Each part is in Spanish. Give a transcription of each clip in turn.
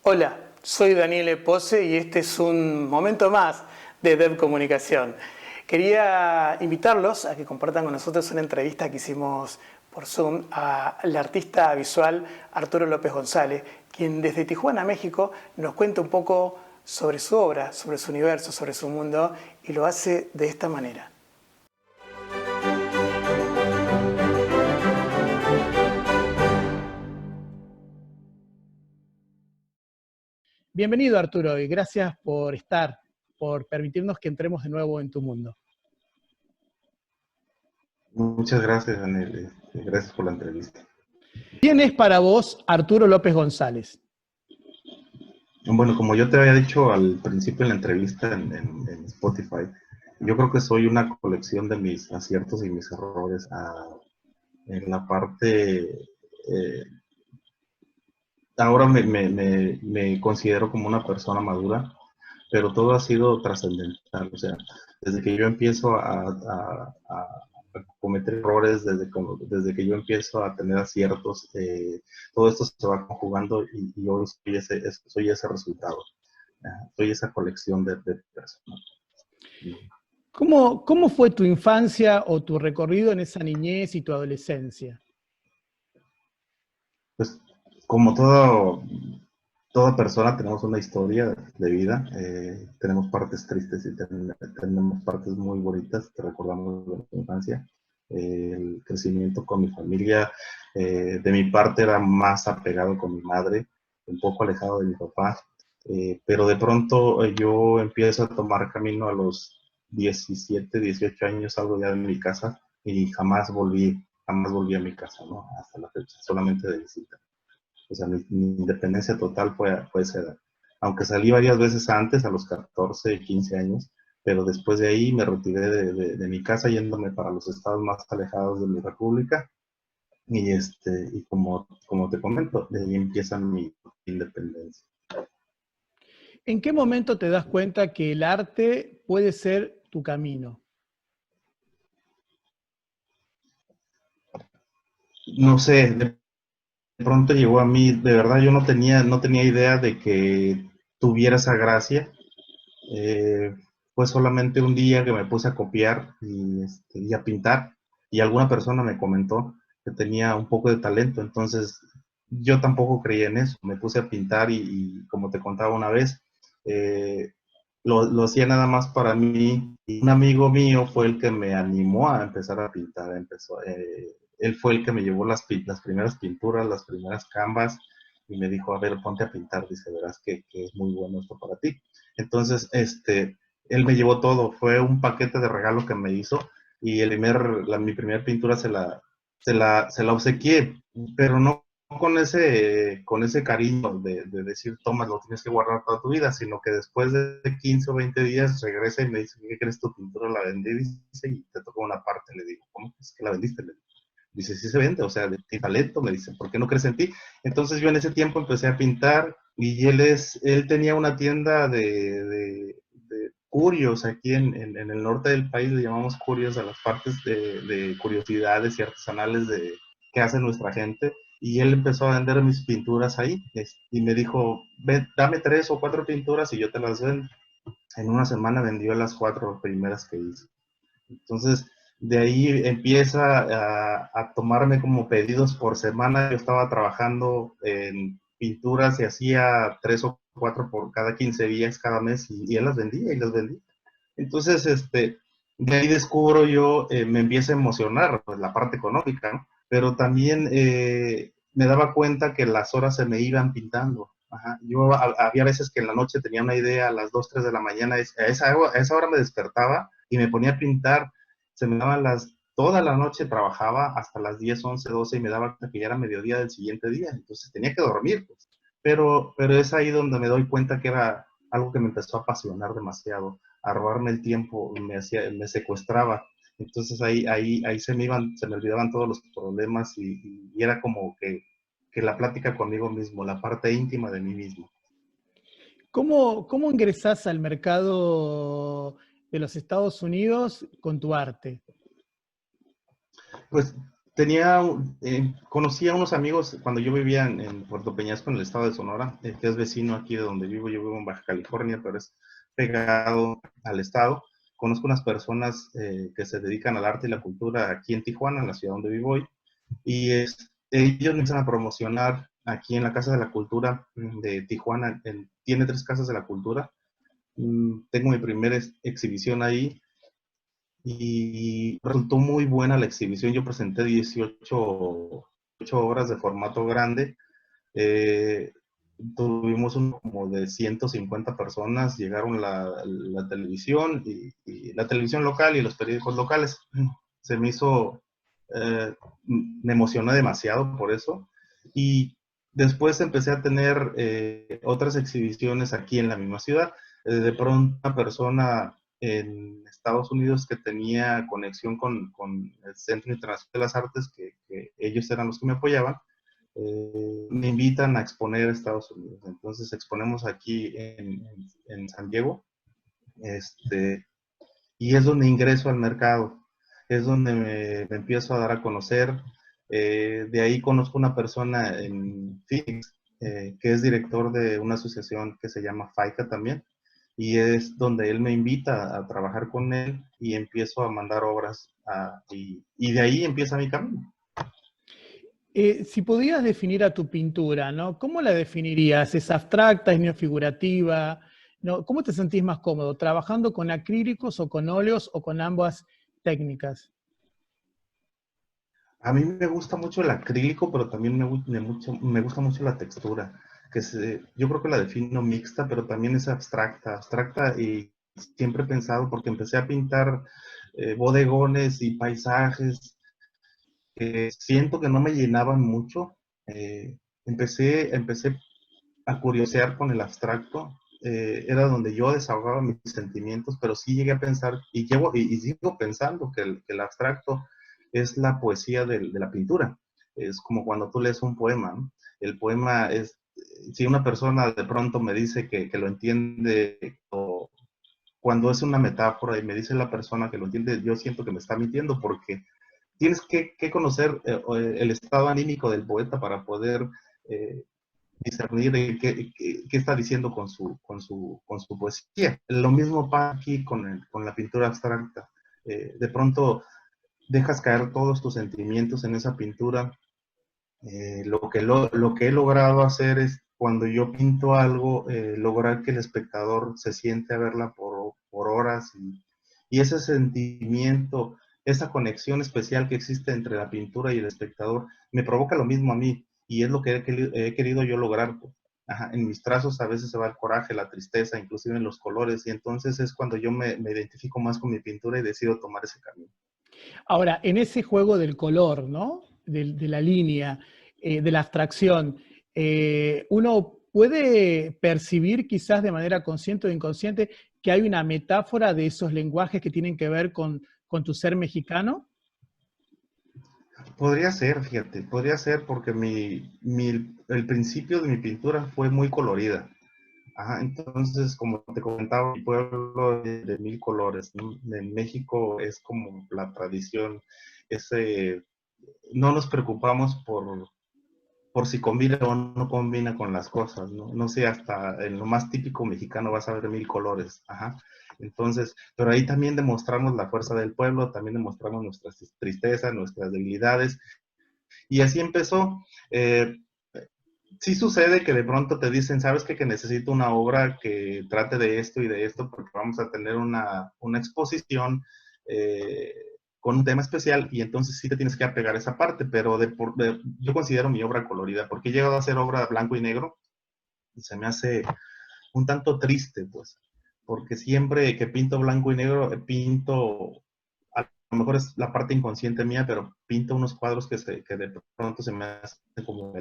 Hola, soy Daniel Pose y este es un momento más de Dev Comunicación. Quería invitarlos a que compartan con nosotros una entrevista que hicimos por Zoom al artista visual Arturo López González, quien desde Tijuana, México, nos cuenta un poco sobre su obra, sobre su universo, sobre su mundo, y lo hace de esta manera. Bienvenido, Arturo, y gracias por estar, por permitirnos que entremos de nuevo en tu mundo. Muchas gracias, Daniel. Gracias por la entrevista. ¿Quién es para vos Arturo López González? Bueno, como yo te había dicho al principio de la entrevista en Spotify, yo creo que soy una colección de mis aciertos y mis errores. En la parte, ahora me considero como una persona madura, pero todo ha sido trascendental. O sea, desde que yo empiezo a cometer errores, desde que yo empiezo a tener aciertos, todo esto se va conjugando y hoy soy ese resultado. Soy esa colección de personas. ¿Cómo fue tu infancia o tu recorrido en esa niñez y tu adolescencia? Pues como toda persona tenemos una historia de vida, tenemos partes tristes y tenemos partes muy bonitas que recordamos de la infancia. El crecimiento con mi familia, de mi parte era más apegado con mi madre, un poco alejado de mi papá, pero de pronto yo empiezo a tomar camino a los 17, 18 años, salgo ya de mi casa y jamás volví a mi casa, ¿no? Hasta la fecha, solamente de visita. O sea, mi independencia total fue esa edad. Aunque salí varias veces antes, a los 14, 15 años, pero después de ahí me retiré de mi casa yéndome para los estados más alejados de mi república. Y como te comento, de ahí empieza mi independencia. ¿En qué momento te das cuenta que el arte puede ser tu camino? No sé, de pronto llegó a mí, de verdad yo no tenía idea de que tuviera esa gracia. Eh, Fue solamente un día que me puse a copiar y a pintar y alguna persona me comentó que tenía un poco de talento, entonces yo tampoco creía en eso, me puse a pintar y como te contaba una vez, eh, lo hacía nada más para mí y un amigo mío fue el que me animó a empezar a pintar, él fue el que me llevó las primeras pinturas, las primeras canvas y me dijo, a ver, ponte a pintar, dice, verás que es muy bueno esto para ti. Entonces, él me llevó todo, fue un paquete de regalo que me hizo y mi primera pintura se la obsequié, pero no con ese cariño de decir, toma, lo tienes que guardar toda tu vida, sino que después de 15 o 20 días regresa y me dice, ¿qué crees? Tu pintura la vendí, dice, y te tocó una parte. Le digo, ¿cómo es que la vendiste? Le digo, dice, sí se vende, o sea, de talento, me dice, ¿por qué no crees en ti? Entonces yo en ese tiempo empecé a pintar y él tenía una tienda de curios aquí en el norte del país, le llamamos curios a las partes de curiosidades y artesanales que hace nuestra gente. Y él empezó a vender mis pinturas ahí y me dijo, ven, dame 3 o 4 pinturas y yo te las vendo. En una semana vendió las 4 primeras que hice. Entonces, de ahí empieza a tomarme como pedidos por semana. Yo estaba trabajando en pinturas y hacía 3 o 4 por cada 15 días, cada mes, y él las vendía y las vendía. Entonces, de ahí descubro yo, me empieza a emocionar pues, la parte económica, ¿no? Pero también me daba cuenta que las horas se me iban pintando. Ajá. Había veces que en la noche tenía una idea a las 2 3 de la mañana, a esa hora me despertaba y me ponía a pintar. Se me daban toda la noche trabajaba hasta las 10 11 12 y me daba cuenta que ya era mediodía del siguiente día, entonces tenía que dormir, pues. Pero es ahí donde me doy cuenta que era algo que me empezó a apasionar demasiado, a robarme el tiempo, me secuestraba. Entonces ahí se me olvidaban todos los problemas y era como que la plática conmigo mismo, la parte íntima de mí mismo. ¿Cómo ingresás al mercado de los Estados Unidos con tu arte? Pues Conocí a unos amigos cuando yo vivía en Puerto Peñasco, en el estado de Sonora, que es vecino aquí de donde vivo. Yo vivo en Baja California, pero es pegado al estado. Conozco unas personas que se dedican al arte y la cultura aquí en Tijuana, en la ciudad donde vivo hoy, y ellos empiezan a promocionar aquí en la Casa de la Cultura de Tijuana. Tiene 3 casas de la cultura. Tengo mi primera exhibición ahí y resultó muy buena la exhibición. Yo presenté 18 horas de formato grande. Eh, Tuvimos como de 150 personas, llegaron la televisión y la televisión local y los periódicos locales. Se me hizo, me emocioné demasiado por eso. Y después empecé a tener otras exhibiciones aquí en la misma ciudad. De pronto una persona en Estados Unidos que tenía conexión con el Centro Internacional de las Artes, que ellos eran los que me apoyaban, me invitan a exponer a Estados Unidos. Entonces exponemos aquí en San Diego, y es donde ingreso al mercado, es donde me empiezo a dar a conocer. De ahí conozco una persona en Phoenix, que es director de una asociación que se llama FAICA también, y es donde él me invita a trabajar con él y empiezo a mandar obras y de ahí empieza mi camino. Si pudieras definir a tu pintura, ¿no? ¿Cómo la definirías? ¿Es abstracta, es neofigurativa? ¿No? ¿Cómo te sentís más cómodo? ¿Trabajando con acrílicos o con óleos o con ambas técnicas? A mí me gusta mucho el acrílico, pero también me gusta mucho la textura, yo creo que la defino mixta, pero también es abstracta, y siempre he pensado, porque empecé a pintar bodegones y paisajes que siento que no me llenaban mucho. Empecé a curiosear con el abstracto. Era donde yo desahogaba mis sentimientos, pero sí llegué a pensar, y sigo pensando que el abstracto es la poesía de la pintura. Es como cuando tú lees un poema, ¿no? El poema es, si una persona de pronto me dice que lo entiende, o cuando es una metáfora y me dice la persona que lo entiende, yo siento que me está mintiendo, porque tienes que conocer el estado anímico del poeta para poder eh, discernir qué está diciendo con su poesía. Lo mismo pasa aquí con la pintura abstracta. De pronto dejas caer todos tus sentimientos en esa pintura. Lo que he logrado hacer es, cuando yo pinto algo, lograr que el espectador se siente a verla por horas, y ese sentimiento, esa conexión especial que existe entre la pintura y el espectador, me provoca lo mismo a mí, y es lo que he querido yo lograr. Pues. Ajá, en mis trazos a veces se va el coraje, la tristeza, inclusive en los colores, y entonces es cuando yo me identifico más con mi pintura y decido tomar ese camino. Ahora, en ese juego del color, ¿no? De la línea, de la abstracción, uno puede percibir quizás de manera consciente o inconsciente que hay una metáfora de esos lenguajes que tienen que ver con tu ser mexicano. Podría ser, fíjate, podría ser, porque el principio de mi pintura fue muy colorida. Ajá, entonces, como te comentaba, mi pueblo es de 1000 colores, ¿no? En México es como la tradición, ese, no nos preocupamos por si combina o no combina con las cosas, ¿no? No sé, hasta en lo más típico mexicano vas a ver 1000 colores, ajá. Entonces, pero ahí también demostramos la fuerza del pueblo, también demostramos nuestras tristezas, nuestras debilidades, y así empezó. Sí sucede que de pronto te dicen, ¿sabes qué? Que necesito una obra que trate de esto y de esto, porque vamos a tener una exposición eh, con un tema especial, y entonces sí te tienes que apegar a esa parte, pero yo considero mi obra colorida, porque he llegado a hacer obra blanco y negro y se me hace un tanto triste, pues, porque siempre que pinto blanco y negro, pinto, a lo mejor es la parte inconsciente mía, pero pinto unos cuadros que de pronto se me hacen como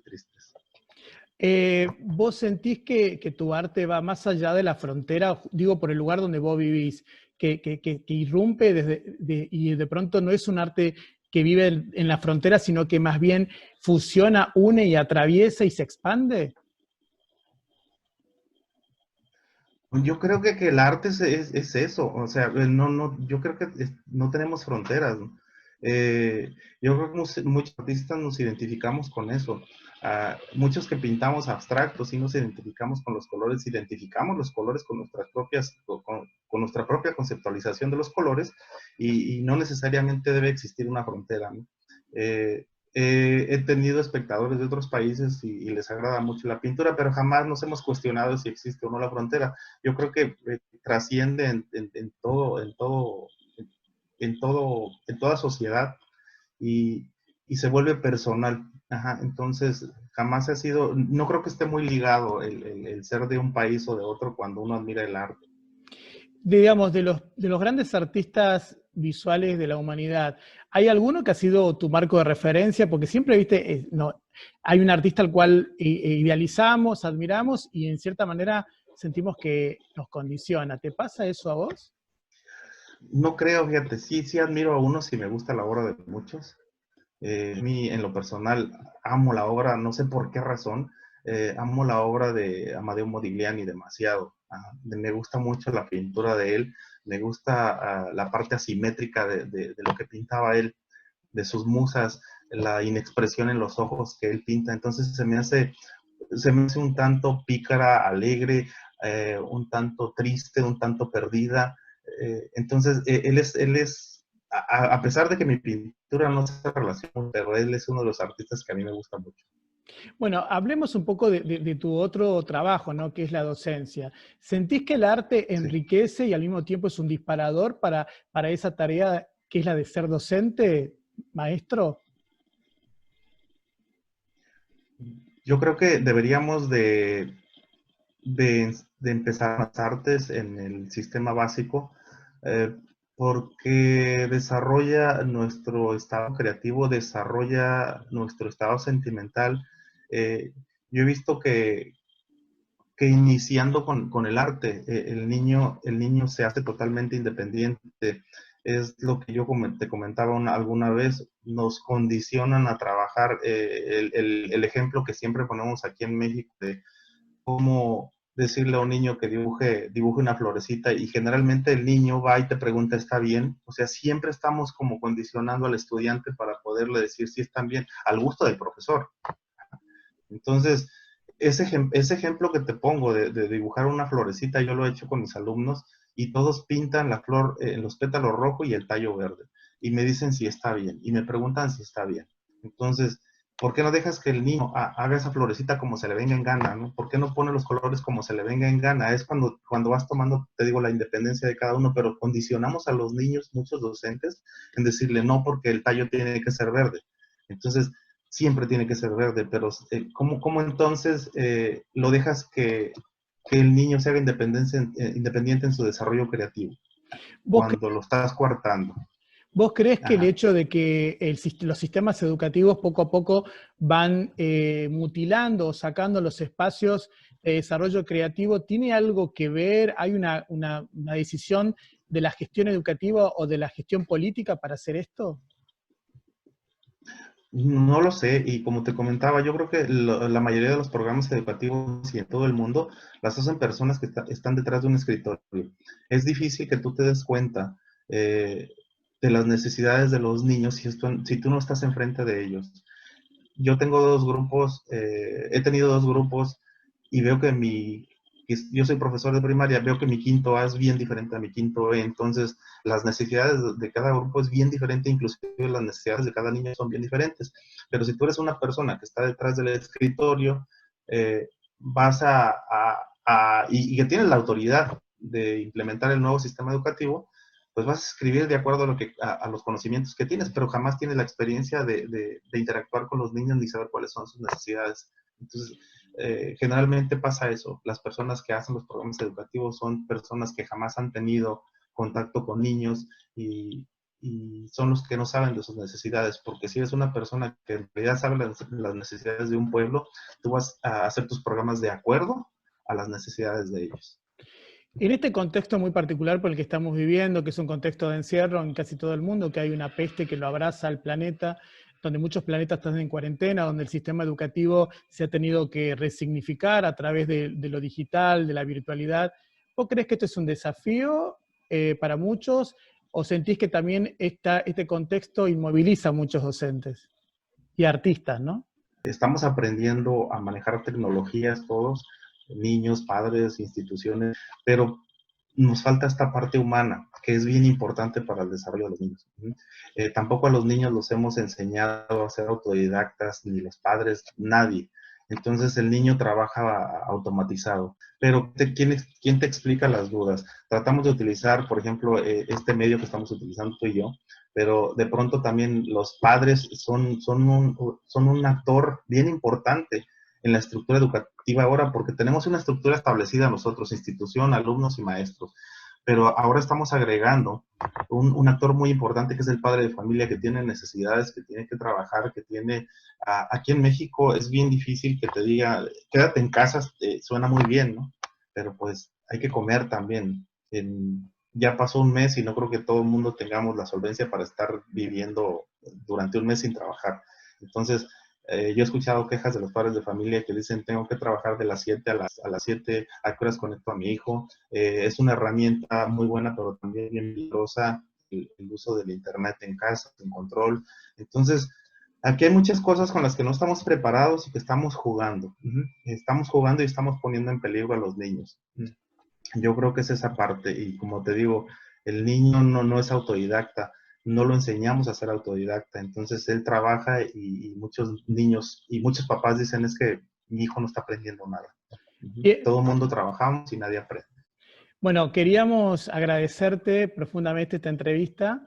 tristes. ¿Vos sentís que tu arte va más allá de la frontera, digo, por el lugar donde vos vivís, que irrumpe y de pronto no es un arte que vive en la frontera, sino que más bien fusiona, une y atraviesa y se expande? Yo creo que el arte es eso, o sea, yo creo que no tenemos fronteras, ¿no? Yo creo que muchos artistas nos identificamos con eso. Muchos que pintamos abstractos y nos identificamos con los colores, identificamos los colores con nuestras propias, con nuestra propia conceptualización de los colores y no necesariamente debe existir una frontera, ¿no? He tenido espectadores de otros países y les agrada mucho la pintura, pero jamás nos hemos cuestionado si existe o no la frontera. Yo creo que trasciende en toda sociedad y, y se vuelve personal. Ajá, entonces, jamás ha sido, no creo que esté muy ligado el ser de un país o de otro cuando uno admira el arte. Digamos, de los grandes artistas visuales de la humanidad, ¿hay alguno que ha sido tu marco de referencia? Porque siempre, viste, no, hay un artista al cual idealizamos, admiramos y en cierta manera sentimos que nos condiciona. ¿Te pasa eso a vos? No creo, fíjate, sí admiro a unos y me gusta la obra de muchos. A mí, en lo personal, amo la obra, no sé por qué razón, amo la obra de Amadeo Modigliani demasiado. Me gusta mucho la pintura de él, me gusta la parte asimétrica de lo que pintaba él, de sus musas, la inexpresión en los ojos que él pinta. Entonces se me hace un tanto pícara, alegre, un tanto triste, un tanto perdida. Entonces, él es a pesar de que mi pintura no se relaciona, pero él es uno de los artistas que a mí me gusta mucho. Bueno, hablemos un poco de tu otro trabajo, ¿no? Que es la docencia. ¿Sentís que el arte Sí. enriquece y al mismo tiempo es un disparador para esa tarea que es la de ser docente, maestro? Yo creo que deberíamos de empezar las artes en el sistema básico, eh, porque desarrolla nuestro estado creativo, desarrolla nuestro estado sentimental. Eh, yo he visto que iniciando con el arte, el niño se hace totalmente independiente. Es lo que yo te comentaba alguna vez, nos condicionan a trabajar. El ejemplo que siempre ponemos aquí en México de cómo decirle a un niño que dibuje una florecita y generalmente el niño va y te pregunta, ¿está bien? O sea, siempre estamos como condicionando al estudiante para poderle decir si están bien, al gusto del profesor. Entonces, ese ejemplo que te pongo de dibujar una florecita, yo lo he hecho con mis alumnos y todos pintan la flor en los pétalos rojos y el tallo verde. Y me dicen si está bien y me preguntan si está bien. Entonces, ¿por qué no dejas que el niño haga esa florecita como se le venga en gana? ¿No? ¿Por qué no pone los colores como se le venga en gana? Es cuando vas tomando, te digo, la independencia de cada uno, pero condicionamos a los niños, muchos docentes, en decirle no porque el tallo tiene que ser verde. Entonces, siempre tiene que ser verde, pero ¿cómo entonces lo dejas que el niño se haga independiente en su desarrollo creativo? ¿Vos, Cuando lo estás coartando. vos creés que el Ajá. hecho de que los sistemas educativos poco a poco van mutilando o sacando los espacios de desarrollo creativo tiene algo que ver? ¿Hay una decisión de la gestión educativa o de la gestión política para hacer esto? No lo sé, y como te comentaba, yo creo que la mayoría de los programas educativos y en todo el mundo las hacen personas que están detrás de un escritorio. Es difícil que tú te des cuenta eh, de las necesidades de los niños si tú no estás enfrente de ellos. Yo tengo dos grupos, he tenido dos grupos y veo que yo soy profesor de primaria, veo que mi quinto A es bien diferente a mi quinto E, entonces las necesidades de cada grupo es bien diferente, inclusive las necesidades de cada niño son bien diferentes. Pero si tú eres una persona que está detrás del escritorio, vas y que tienes la autoridad de implementar el nuevo sistema educativo, pues vas a escribir de acuerdo a los conocimientos que tienes, pero jamás tienes la experiencia de interactuar con los niños ni saber cuáles son sus necesidades. Entonces, generalmente pasa eso. Las personas que hacen los programas educativos son personas que jamás han tenido contacto con niños y son los que no saben de sus necesidades, porque si eres una persona que en realidad sabe las necesidades de un pueblo, tú vas a hacer tus programas de acuerdo a las necesidades de ellos. En este contexto muy particular por el que estamos viviendo, que es un contexto de encierro en casi todo el mundo, que hay una peste que lo abraza al planeta, donde muchos planetas están en cuarentena, donde el sistema educativo se ha tenido que resignificar a través de lo digital, de la virtualidad, ¿vos crees que esto es un desafío para muchos? ¿O sentís que también este contexto inmoviliza a muchos docentes y artistas, ¿no? Estamos aprendiendo a manejar tecnologías todos, niños, padres, instituciones, pero nos falta esta parte humana, que es bien importante para el desarrollo de los niños. Tampoco a los niños los hemos enseñado a ser autodidactas, ni los padres, nadie. Entonces el niño trabaja automatizado. Pero ¿quién te explica las dudas? Tratamos de utilizar, por ejemplo, este medio que estamos utilizando tú y yo, pero de pronto también los padres son un actor bien importante en la estructura educativa ahora, porque tenemos una estructura establecida nosotros, institución, alumnos y maestros, pero ahora estamos agregando un actor muy importante que es el padre de familia, que tiene necesidades, que tiene que trabajar, que tiene... Aquí en México es bien difícil que te diga, quédate en casa, suena muy bien, ¿no? Pero pues hay que comer también. Ya pasó un mes y no creo que todo el mundo tengamos la solvencia para estar viviendo durante un mes sin trabajar. Entonces, yo he escuchado quejas de los padres de familia que dicen, tengo que trabajar de las 7 a las 7, ¿a qué horas conecto a mi hijo? Es una herramienta muy buena, pero también bien peligrosa el uso del internet en casa, sin control. Entonces, aquí hay muchas cosas con las que no estamos preparados y que estamos jugando. Estamos jugando y estamos poniendo en peligro a los niños. Yo creo que es esa parte, y como te digo, el niño no es autodidacta, no lo enseñamos a ser autodidacta, entonces él trabaja y muchos niños y muchos papás dicen es que mi hijo no está aprendiendo nada. Todo el mundo trabajamos y nadie aprende. Bueno, queríamos agradecerte profundamente esta entrevista.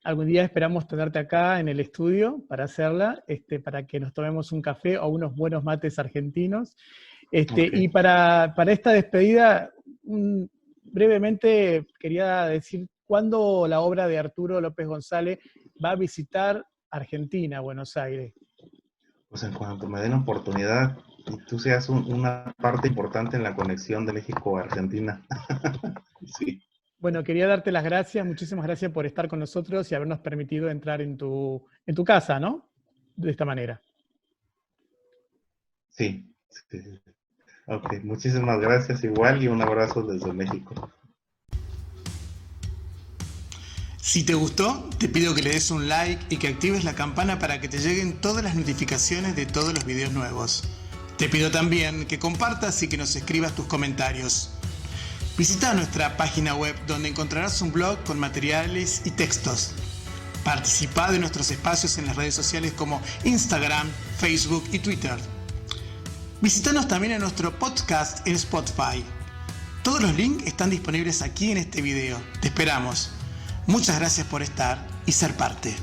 Algún día esperamos tenerte acá en el estudio para hacerla, para que nos tomemos un café o unos buenos mates argentinos. Okay. Y para esta despedida, brevemente quería decir cuándo la obra de Arturo López González va a visitar Argentina, Buenos Aires. Pues en cuanto me den oportunidad y tú seas una parte importante en la conexión de México a Argentina. Sí. Bueno, quería darte las gracias, muchísimas gracias por estar con nosotros y habernos permitido entrar en tu casa, ¿no? De esta manera. Sí. Ok, muchísimas gracias igual y un abrazo desde México. Si te gustó, te pido que le des un like y que actives la campana para que te lleguen todas las notificaciones de todos los videos nuevos. Te pido también que compartas y que nos escribas tus comentarios. Visita nuestra página web donde encontrarás un blog con materiales y textos. Participa de nuestros espacios en las redes sociales como Instagram, Facebook y Twitter. Visítanos también en nuestro podcast en Spotify. Todos los links están disponibles aquí en este video. Te esperamos. Muchas gracias por estar y ser parte.